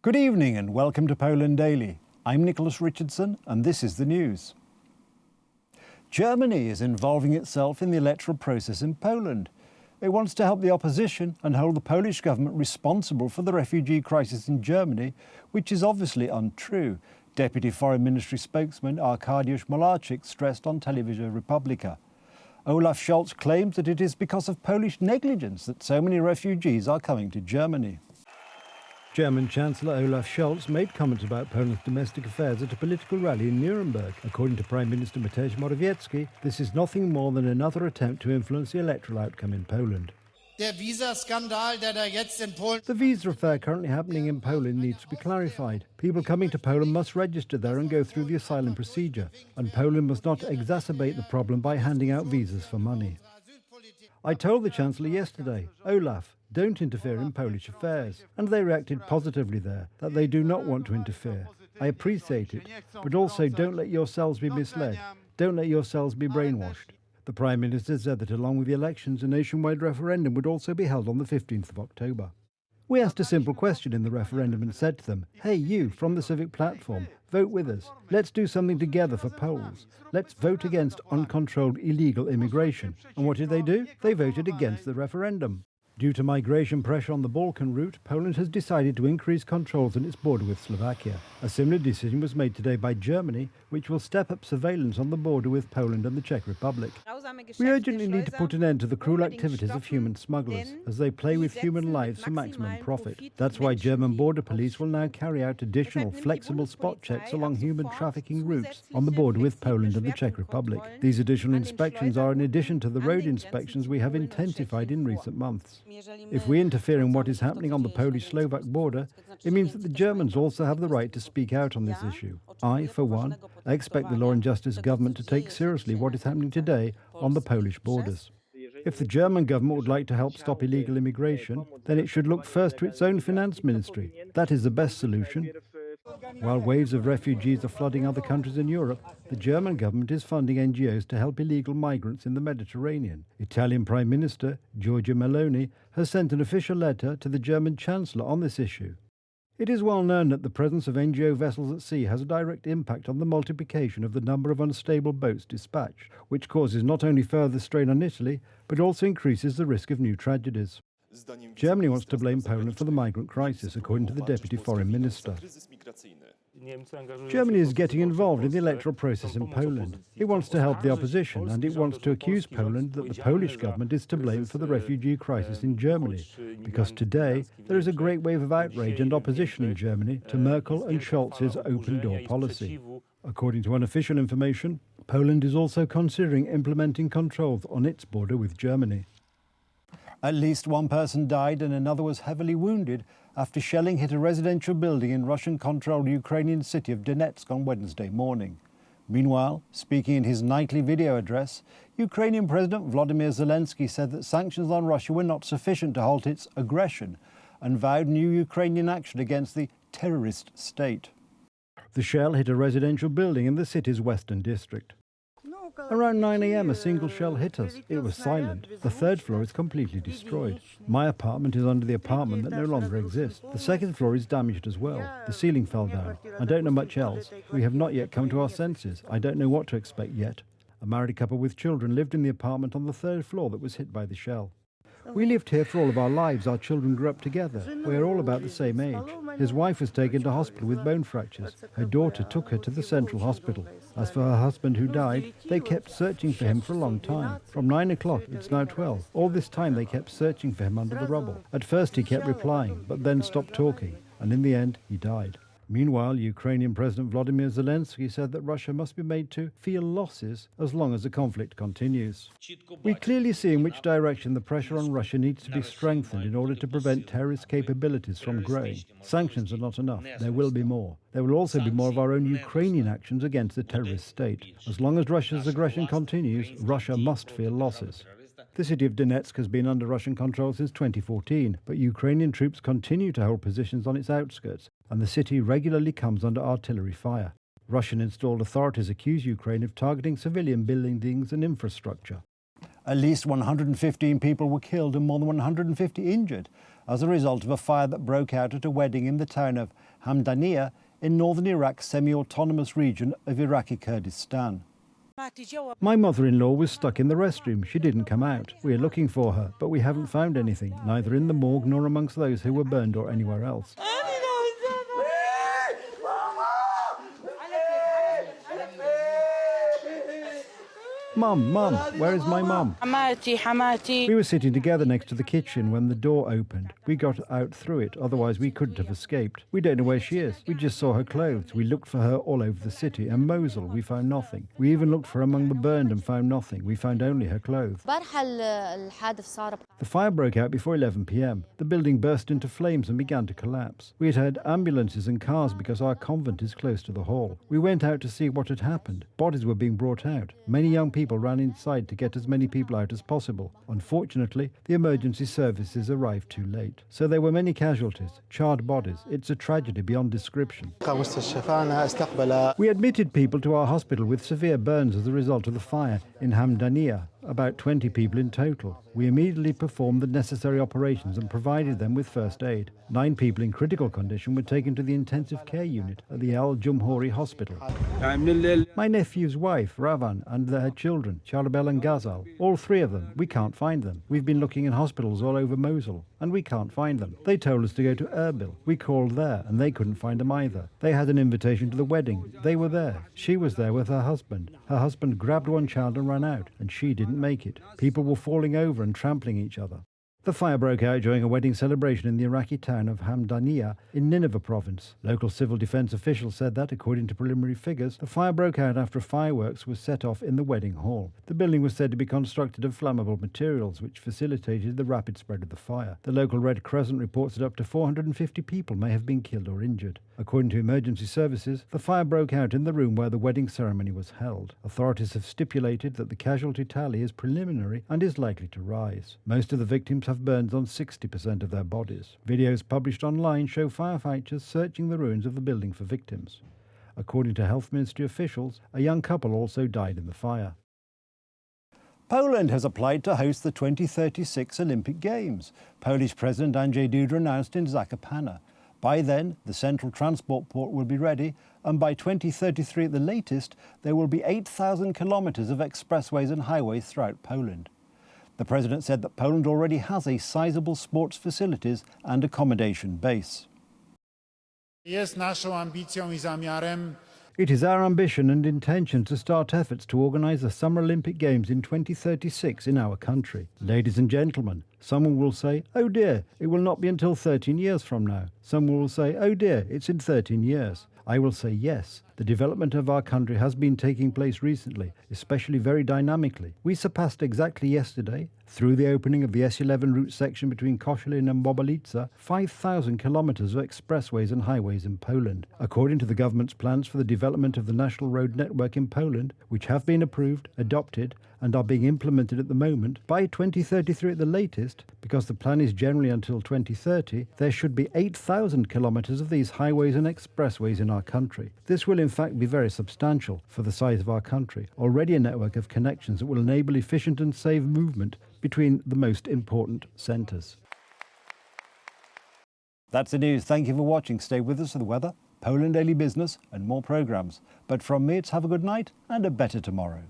Good evening and welcome to Poland Daily. I'm Nicholas Richardson and this is the news. Germany is involving itself in the electoral process in Poland. It wants to help the opposition and hold the Polish government responsible for the refugee crisis in Germany, which is obviously untrue. Deputy Foreign Ministry spokesman Arkadiusz Malarczyk stressed on Television Republika. Olaf Scholz claims that it is because of Polish negligence that so many refugees are coming to Germany. German Chancellor Olaf Scholz made comments about Poland's domestic affairs at a political rally in Nuremberg. According to Prime Minister Mateusz Morawiecki, this is nothing more than another attempt to influence the electoral outcome in Poland. The visa affair currently happening in Poland needs to be clarified. People coming to Poland must register there and go through the asylum procedure, and Poland must not exacerbate the problem by handing out visas for money. I told the Chancellor yesterday, Olaf, don't interfere in Polish affairs. And they reacted positively there, that they do not want to interfere. I appreciate it, but also don't let yourselves be misled. Don't let yourselves be brainwashed. The Prime Minister said that along with the elections, a nationwide referendum would also be held on the 15th of October. We asked a simple question in the referendum and said to them, hey, you, from the Civic Platform, vote with us. Let's do something together for Poles. Let's vote against uncontrolled illegal immigration. And what did they do? They voted against the referendum. Due to migration pressure on the Balkan route, Poland has decided to increase controls on its border with Slovakia. A similar decision was made today by Germany, which will step up surveillance on the border with Poland and the Czech Republic. We urgently need to put an end to the cruel activities of human smugglers, as they play with human lives for maximum profit. That's why German border police will now carry out additional flexible spot checks along human trafficking routes on the border with Poland and the Czech Republic. These additional inspections are in addition to the road inspections we have intensified in recent months. If we interfere in what is happening on the Polish-Slovak border, it means that the Germans also have the right to speak out on this issue. I, for one, expect the Law and Justice government to take seriously what is happening today on the Polish borders. If the German government would like to help stop illegal immigration, then it should look first to its own finance ministry. That is the best solution. While waves of refugees are flooding other countries in Europe, the German government is funding NGOs to help illegal migrants in the Mediterranean. Italian Prime Minister Giorgia Meloni has sent an official letter to the German Chancellor on this issue. It is well known that the presence of NGO vessels at sea has a direct impact on the multiplication of the number of unstable boats dispatched, which causes not only further strain on Italy, but also increases the risk of new tragedies. Germany wants to blame Poland for the migrant crisis, according to the Deputy Foreign Minister. Germany is getting involved in the electoral process in Poland. It wants to help the opposition and it wants to accuse Poland that the Polish government is to blame for the refugee crisis in Germany, because today there is a great wave of outrage and opposition in Germany to Merkel and Scholz's open-door policy. According to unofficial information, Poland is also considering implementing controls on its border with Germany. At least one person died and another was heavily wounded after shelling hit a residential building in Russian-controlled Ukrainian city of Donetsk on Wednesday morning. Meanwhile, speaking in his nightly video address, Ukrainian President Volodymyr Zelensky said that sanctions on Russia were not sufficient to halt its aggression and vowed new Ukrainian action against the terrorist state. The shell hit a residential building in the city's western district. Around 9 a.m. a single shell hit us. It was silent. The third floor is completely destroyed. My apartment is under the apartment that no longer exists. The second floor is damaged as well. The ceiling fell down. I don't know much else. We have not yet come to our senses. I don't know what to expect yet. A married couple with children lived in the apartment on the third floor that was hit by the shell. We lived here for all of our lives. Our children grew up together. We are all about the same age. His wife was taken to hospital with bone fractures. Her daughter took her to the central hospital. As for her husband who died, they kept searching for him for a long time. From 9 o'clock, it's now 12. All this time they kept searching for him under the rubble. At first he kept replying, but then stopped talking. And in the end, he died. Meanwhile, Ukrainian President Volodymyr Zelensky said that Russia must be made to feel losses as long as the conflict continues. We clearly see in which direction the pressure on Russia needs to be strengthened in order to prevent terrorist capabilities from growing. Sanctions are not enough. There will be more. There will also be more of our own Ukrainian actions against the terrorist state. As long as Russia's aggression continues, Russia must feel losses. The city of Donetsk has been under Russian control since 2014, but Ukrainian troops continue to hold positions on its outskirts, and the city regularly comes under artillery fire. Russian-installed authorities accuse Ukraine of targeting civilian buildings and infrastructure. At least 115 people were killed and more than 150 injured as a result of a fire that broke out at a wedding in the town of Hamdaniyah, in northern Iraq's semi-autonomous region of Iraqi Kurdistan. My mother-in-law was stuck in the restroom. She didn't come out. We are looking for her, but we haven't found anything, neither in the morgue nor amongst those who were burned or anywhere else. Mum, where is my mum? We were sitting together next to the kitchen when the door opened. We got out through it, otherwise we couldn't have escaped. We don't know where she is. We just saw her clothes. We looked for her all over the city. And Mosul, we found nothing. We even looked for her among the burned and found nothing. We found only her clothes. The fire broke out before 11 p.m. The building burst into flames and began to collapse. We had heard ambulances and cars because our convent is close to the hall. We went out to see what had happened. Bodies were being brought out. Many young people ran inside to get as many people out as possible. Unfortunately, the emergency services arrived too late. So there were many casualties, charred bodies. It's a tragedy beyond description. We admitted people to our hospital with severe burns as a result of the fire in Hamdaniyah, about 20 people in total. We immediately performed the necessary operations and provided them with first aid. 9 people in critical condition were taken to the intensive care unit at the Al Jumhuri Hospital. My nephew's wife, Ravan, and her children, Charbel and Ghazal, all 3 of them, we can't find them. We've been looking in hospitals all over Mosul, and we can't find them. They told us to go to Erbil. We called there, and they couldn't find them either. They had an invitation to the wedding. They were there. She was there with her husband. Her husband grabbed one child and ran out, and she didn't make it. People were falling over and trampling each other. The fire broke out during a wedding celebration in the Iraqi town of Hamdaniyah in Nineveh province. Local civil defense officials said that, according to preliminary figures, the fire broke out after fireworks were set off in the wedding hall. The building was said to be constructed of flammable materials, which facilitated the rapid spread of the fire. The local Red Crescent reports that up to 450 people may have been killed or injured. According to emergency services, the fire broke out in the room where the wedding ceremony was held. Authorities have stipulated that the casualty tally is preliminary and is likely to rise. Most of the victims have burns on 60% of their bodies. Videos published online show firefighters searching the ruins of the building for victims. According to Health Ministry officials, a young couple also died in the fire. Poland has applied to host the 2036 Olympic Games. Polish President Andrzej Duda announced in Zakopane. By then, the central transport port will be ready, and by 2033 at the latest, there will be 8,000 kilometres of expressways and highways throughout Poland. The President said that Poland already has a sizable sports facilities and accommodation base. It is our ambition and intention to start efforts to organise the Summer Olympic Games in 2036 in our country. Ladies and gentlemen, someone will say, oh dear, it will not be until 13 years from now. Someone will say, oh dear, it's in 13 years. I will say yes. The development of our country has been taking place recently, especially very dynamically. We surpassed exactly yesterday, through the opening of the S11 route section between Koszalin and Bobolica, 5,000 kilometres of expressways and highways in Poland. According to the government's plans for the development of the national road network in Poland, which have been approved, adopted, and are being implemented at the moment, by 2033 at the latest, because the plan is generally until 2030, there should be 8,000 kilometres of these highways and expressways in our country. This will in fact be very substantial for the size of our country, already a network of connections that will enable efficient and safe movement between the most important centres. That's the news. Thank you for watching. Stay with us for the weather, Poland Daily Business and more programmes. But from me, it's have a good night and a better tomorrow.